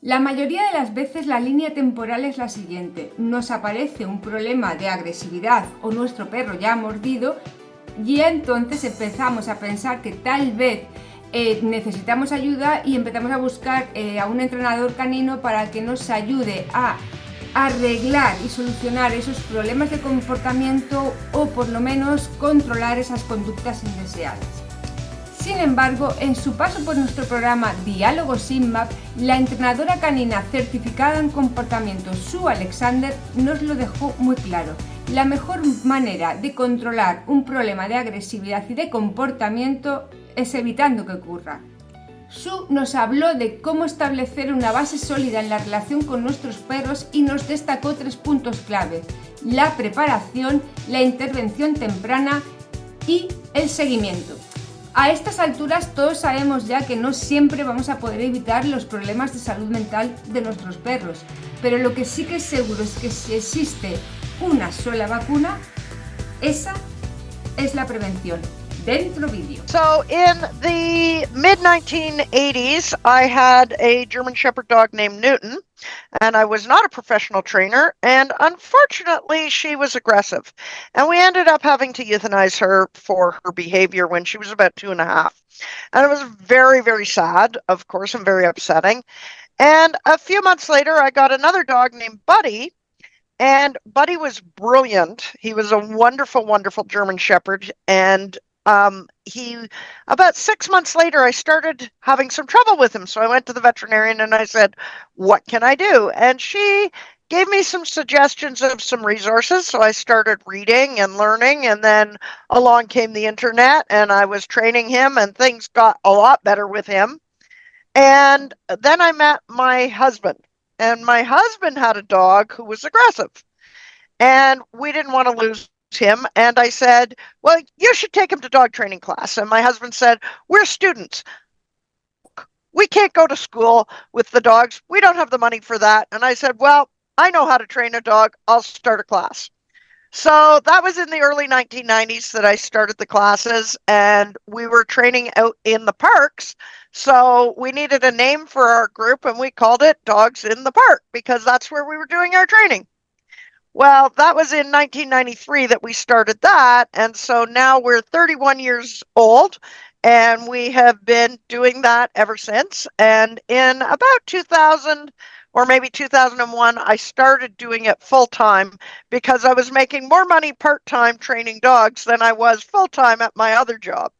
La mayoría de las veces la línea temporal es la siguiente. Nos aparece un problema de agresividad o nuestro perro ya ha mordido y entonces empezamos a pensar que tal vez necesitamos ayuda y empezamos a buscar a un entrenador canino para que nos ayude a arreglar y solucionar esos problemas de comportamiento o por lo menos controlar esas conductas indeseadas. Sin embargo, en su paso por nuestro programa Diálogos Inmab, la entrenadora canina certificada en comportamiento Sue Alexander nos lo dejó muy claro. La mejor manera de controlar un problema de agresividad y de comportamiento es evitando que ocurra. Sue nos habló de cómo establecer una base sólida en la relación con nuestros perros y nos destacó 3 puntos clave: la preparación, la intervención temprana y el seguimiento. A estas alturas todos sabemos ya que no siempre vamos a poder evitar los problemas de salud mental de nuestros perros, pero lo que sí que es seguro es que si existe una sola vacuna, esa es la prevención. Dentro vídeo. So in the mid-1980s, I had a German Shepherd dog named Newton, and I was not a professional trainer, and unfortunately, she was aggressive. And we ended up having to euthanize her for her behavior when she was about 2.5. And it was very, very sad, of course, and very upsetting. And a few months later, I got another dog named Buddy, and Buddy was brilliant. He was a wonderful, wonderful German Shepherd, and he about 6 months later, I started having some trouble with him. So I went to the veterinarian and I said, what can I do? And she gave me some suggestions of some resources. So I started reading and learning, and then along came the internet, and I was training him, and things got a lot better with him. And then I met my husband, and my husband had a dog who was aggressive, and we didn't want to lose him. And I said, well, you should take him to dog training class. And my husband said, we're students. We can't go to school with the dogs. We don't have the money for that. And I said, well, I know how to train a dog. I'll start a class. So that was in the early 1990s that I started the classes, and we were training out in the parks. So we needed a name for our group, and we called it Dogs in the Park because that's where we were doing our training. Well, that was in 1993 that we started that. And so now we're 31 years old, and we have been doing that ever since. And in about 2000 or maybe 2001, I started doing it full time because I was making more money part time training dogs than I was full time at my other job.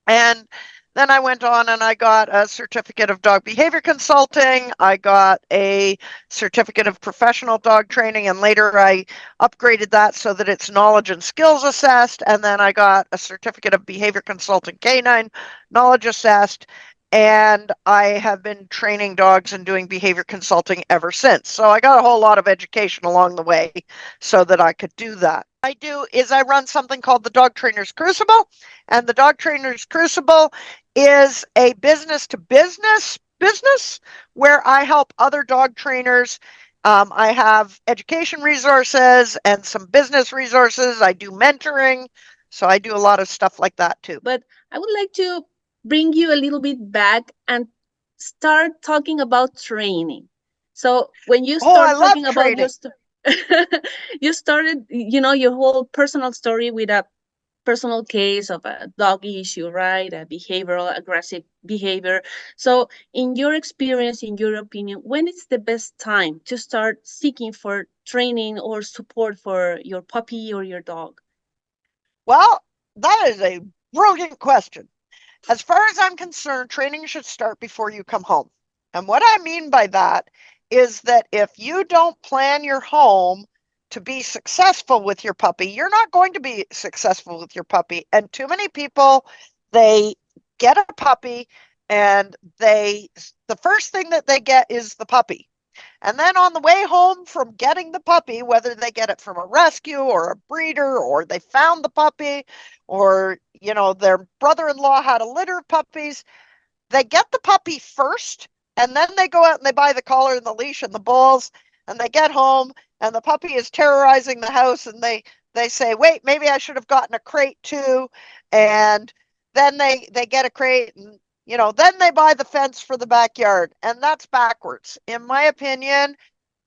And then I went on and I got a certificate of dog behavior consulting. I got a certificate of professional dog training, and later I upgraded that so that it's knowledge and skills assessed. And then I got a certificate of behavior consulting canine, knowledge assessed. And I have been training dogs and doing behavior consulting ever since. So I got a whole lot of education along the way so that I could do that. I do is I run something called the Dog Trainers Crucible, and the Dog Trainers Crucible is a business to business where I help other dog trainers. I have education resources and some business resources. I do mentoring, so I do a lot of stuff like that too. But I would like to bring you a little bit back and start talking about training. So when you start talking about your you started, your whole personal story with a personal case of a dog issue, right? A behavioral aggressive behavior. So in your experience, in your opinion, when is the best time to start seeking for training or support for your puppy or your dog? Well, that is a brilliant question. As far as I'm concerned, training should start before you come home. And what I mean by that is that if you don't plan your home to be successful with your puppy, you're not going to be successful with your puppy. And too many people, they get a puppy and the first thing that they get is the puppy. And then on the way home from getting the puppy, whether they get it from a rescue or a breeder, or they found the puppy, or, their brother-in-law had a litter of puppies, they get the puppy first, and then they go out and they buy the collar and the leash and the balls, and they get home and the puppy is terrorizing the house, and they say, wait, maybe I should have gotten a crate too. And then they get a crate, and Then they buy the fence for the backyard, and that's backwards. In my opinion,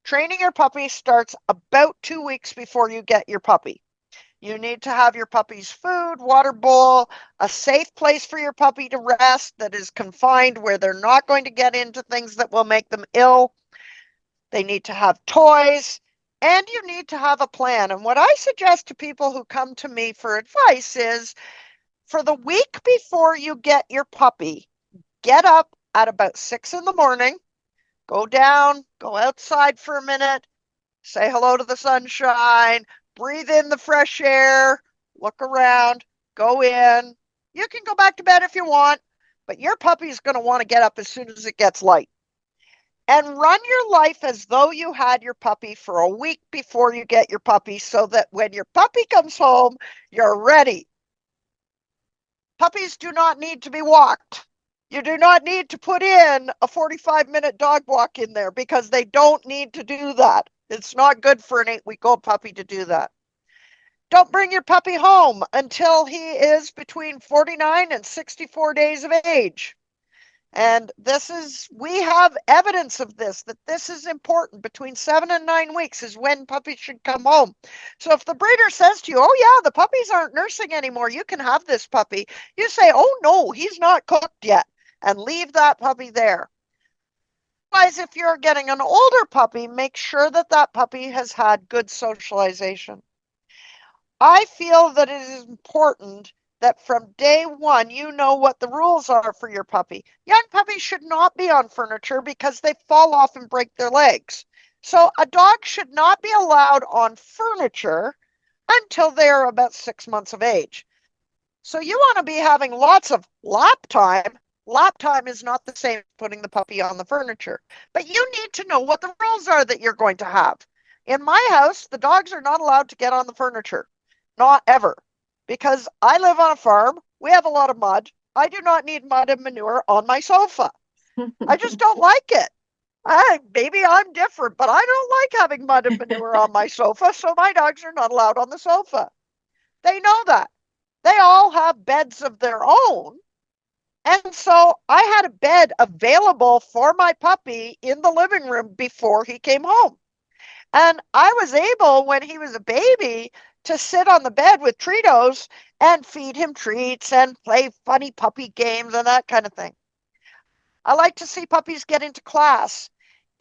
training your puppy starts about 2 weeks before you get your puppy. You need to have your puppy's food, water bowl, a safe place for your puppy to rest that is confined where they're not going to get into things that will make them ill. They need to have toys, and you need to have a plan. And what I suggest to people who come to me for advice is, for the week before you get your puppy, get up at about 6 in the morning, go down, go outside for a minute, say hello to the sunshine, breathe in the fresh air, look around, go in. You can go back to bed if you want, but your puppy's going to want to get up as soon as it gets light. And run your life as though you had your puppy for a week before you get your puppy, so that when your puppy comes home, you're ready. Puppies do not need to be walked. You do not need to put in a 45-minute dog walk in there, because they don't need to do that. It's not good for an 8-week-old puppy to do that. Don't bring your puppy home until he is between 49 and 64 days of age. And we have evidence of this, that this is important. Between 7 and 9 weeks is when puppies should come home. So if the breeder says to you, oh yeah, the puppies aren't nursing anymore, you can have this puppy, you say, oh no, he's not cooked yet, and leave that puppy there. Otherwise, if you're getting an older puppy, make sure that that puppy has had good socialization. I feel that it is important that from day one, you know what the rules are for your puppy. Young puppies should not be on furniture because they fall off and break their legs. So a dog should not be allowed on furniture until they're about 6 months of age. So you want to be having lots of lap time. Lap time is not the same as putting the puppy on the furniture, but you need to know what the rules are that you're going to have. In my house, the dogs are not allowed to get on the furniture. Not ever. Because I live on a farm, we have a lot of mud. I do not need mud and manure on my sofa. I just don't like it. Maybe I'm different, but I don't like having mud and manure on my sofa, so my dogs are not allowed on the sofa. They know that. They all have beds of their own. And so I had a bed available for my puppy in the living room before he came home. And I was able, when he was a baby, to sit on the bed with Treatos and feed him treats and play funny puppy games and that kind of thing. I like to see puppies get into class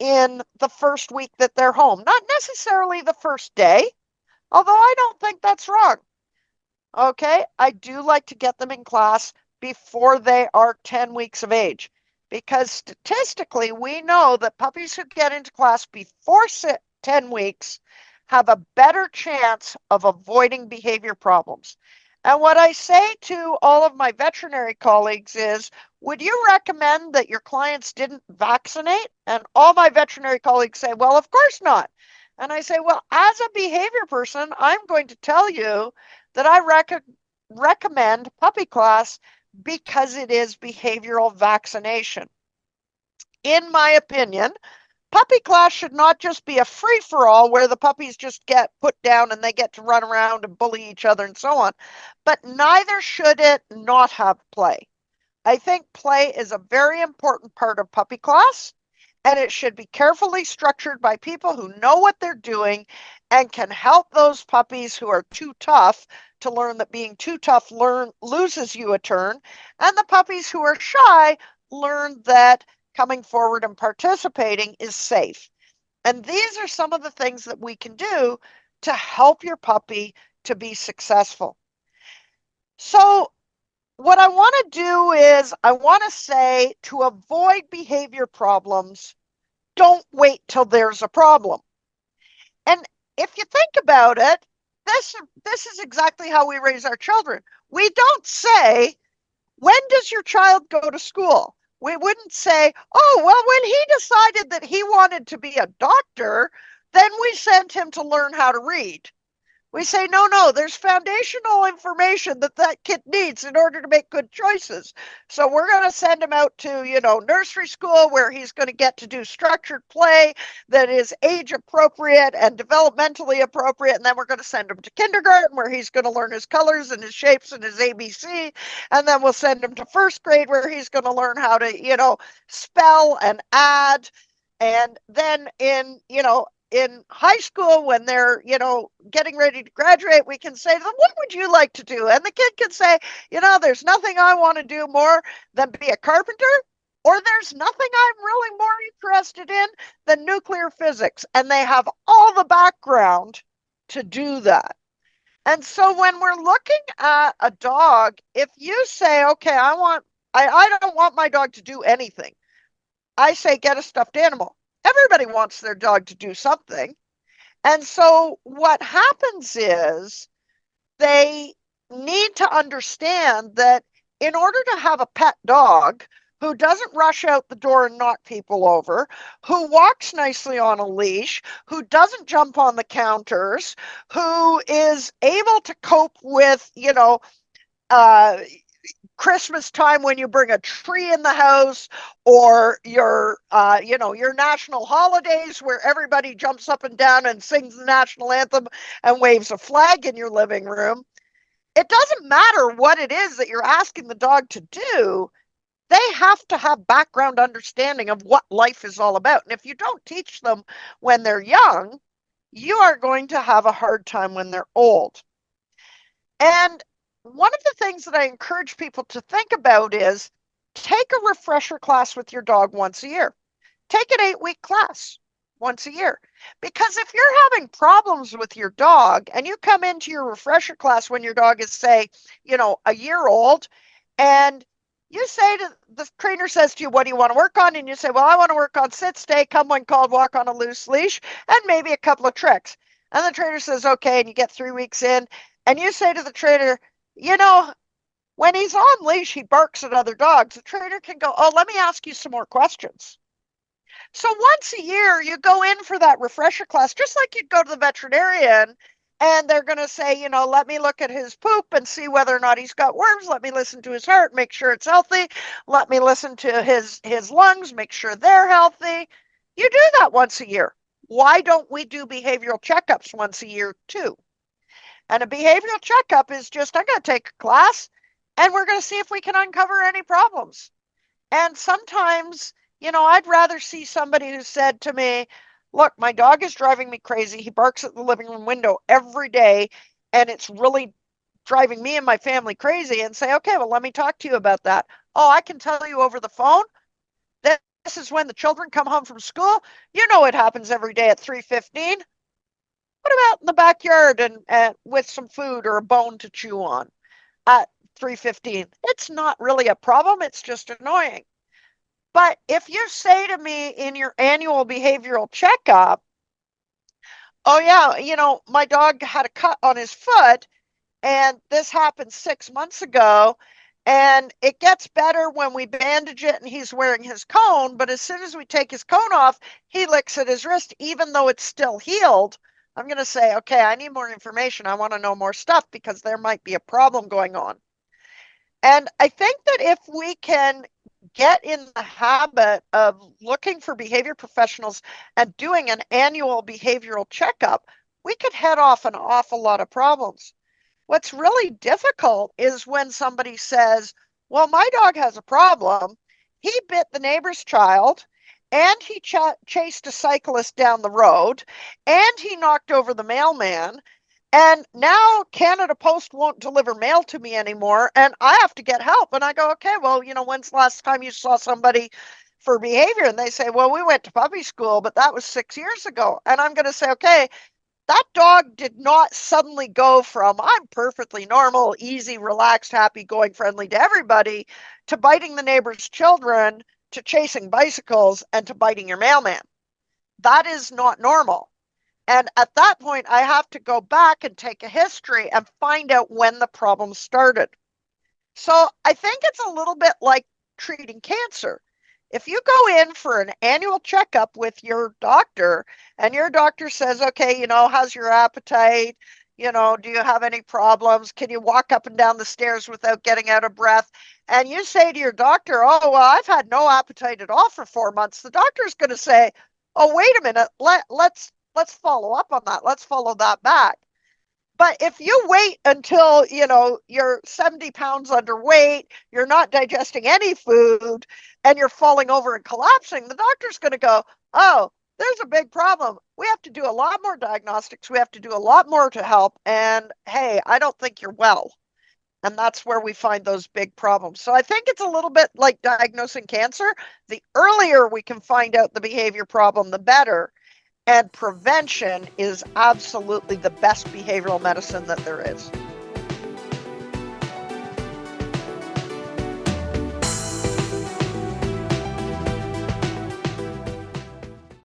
in the first week that they're home. Not necessarily the first day, although I don't think that's wrong. Okay, I do like to get them in class before they are 10 weeks of age, because statistically we know that puppies who get into class before 10 weeks have a better chance of avoiding behavior problems. And what I say to all of my veterinary colleagues is, would you recommend that your clients didn't vaccinate? And all my veterinary colleagues say, well, of course not. And I say, well, as a behavior person, I'm going to tell you that I recommend puppy class because it is behavioral vaccination. In my opinion, puppy class should not just be a free-for-all where the puppies just get put down and they get to run around and bully each other and so on, but neither should it not have play. I think play is a very important part of puppy class, and it should be carefully structured by people who know what they're doing and can help those puppies who are too tough to learn that being too tough loses you a turn, and the puppies who are shy learn that coming forward and participating is safe. And these are some of the things that we can do to help your puppy to be successful. So what I want to do is I want to say, to avoid behavior problems, don't wait till there's a problem. And if you think about it, this is exactly how we raise our children. We don't say, when does your child go to school? We wouldn't say, oh, well, when he decided that he wanted to be a doctor, then we sent him to learn how to read. We say, no, there's foundational information that kid needs in order to make good choices. So we're going to send him out to, nursery school where he's going to get to do structured play that is age appropriate and developmentally appropriate. And then we're going to send him to kindergarten where he's going to learn his colors and his shapes and his ABC. And then we'll send him to first grade where he's going to learn how to, spell and add. And then in high school, when they're, getting ready to graduate, we can say to them, what would you like to do? And the kid can say, there's nothing I want to do more than be a carpenter, or there's nothing I'm really more interested in than nuclear physics. And they have all the background to do that. And so when we're looking at a dog, if you say, okay, I don't want my dog to do anything, I say, get a stuffed animal. Everybody wants their dog to do something. And so what happens is they need to understand that in order to have a pet dog who doesn't rush out the door and knock people over, who walks nicely on a leash, who doesn't jump on the counters, who is able to cope with, Christmas time when you bring a tree in the house, or your national holidays where everybody jumps up and down and sings the national anthem and waves a flag in your living room. It doesn't matter what it is that you're asking the dog to do. They have to have background understanding of what life is all about. And if you don't teach them when they're young, you are going to have a hard time when they're old. And one of the things that I encourage people to think about is take a refresher class with your dog once a year. Take an 8-week class once a year. Because if you're having problems with your dog and you come into your refresher class when your dog is, say, a year old, and you say to the trainer says to you, what do you want to work on? And you say, well, I want to work on sit, stay, come when called, walk on a loose leash, and maybe a couple of tricks. And the trainer says, okay, and you get 3 weeks in, and you say to the trainer, when he's on leash, he barks at other dogs. The trainer can go, oh, let me ask you some more questions. So once a year, you go in for that refresher class, just like you'd go to the veterinarian, and they're going to say, let me look at his poop and see whether or not he's got worms. Let me listen to his heart, make sure it's healthy. Let me listen to his lungs, make sure they're healthy. You do that once a year. Why don't we do behavioral checkups once a year too? And a behavioral checkup is just, I'm going to take a class and we're going to see if we can uncover any problems. And sometimes, I'd rather see somebody who said to me, look, my dog is driving me crazy. He barks at the living room window every day, and it's really driving me and my family crazy, and say, okay, well, let me talk to you about that. Oh, I can tell you over the phone that this is when the children come home from school. It happens every day at 3:15. Put them out in the backyard and with some food or a bone to chew on at 3:15. It's not really a problem. It's just annoying. But if you say to me in your annual behavioral checkup, oh yeah, my dog had a cut on his foot and this happened 6 months ago, and it gets better when we bandage it and he's wearing his cone, but as soon as we take his cone off, he licks at his wrist even though it's still healed. I'm going to say, okay, I need more information. I want to know more stuff because there might be a problem going on. And I think that if we can get in the habit of looking for behavior professionals and doing an annual behavioral checkup, we could head off an awful lot of problems. What's really difficult is when somebody says, well, my dog has a problem. He bit the neighbor's child, and he chased a cyclist down the road, and he knocked over the mailman, and now Canada Post won't deliver mail to me anymore, and I have to get help. And I go, okay, well, when's the last time you saw somebody for behavior? And they say, well, we went to puppy school, but that was 6 years ago. And I'm going to say, okay, that dog did not suddenly go from I'm perfectly normal, easy, relaxed, happy, going friendly to everybody, to biting the neighbor's children, to chasing bicycles, and to biting your mailman. That is not normal. And at that point, I have to go back and take a history and find out when the problem started. So I think it's a little bit like treating cancer. If you go in for an annual checkup with your doctor and your doctor says, okay, how's your appetite? You know, do you have any problems? Can you walk up and down the stairs without getting out of breath? And you say to your doctor, oh, well, I've had no appetite at all for 4 months. The doctor's going to say, oh, wait a minute, let's follow up on that. Let's follow that back. But if you wait until, you know, you're 70 pounds underweight, you're not digesting any food, and you're falling over and collapsing, the doctor's going to go, oh, there's a big problem. We have to do a lot more diagnostics. We have to do a lot more to help. And hey, I don't think you're well. And that's where we find those big problems. So I think it's a little bit like diagnosing cancer. The earlier we can find out the behavior problem, the better. And prevention is absolutely the best behavioral medicine that there is.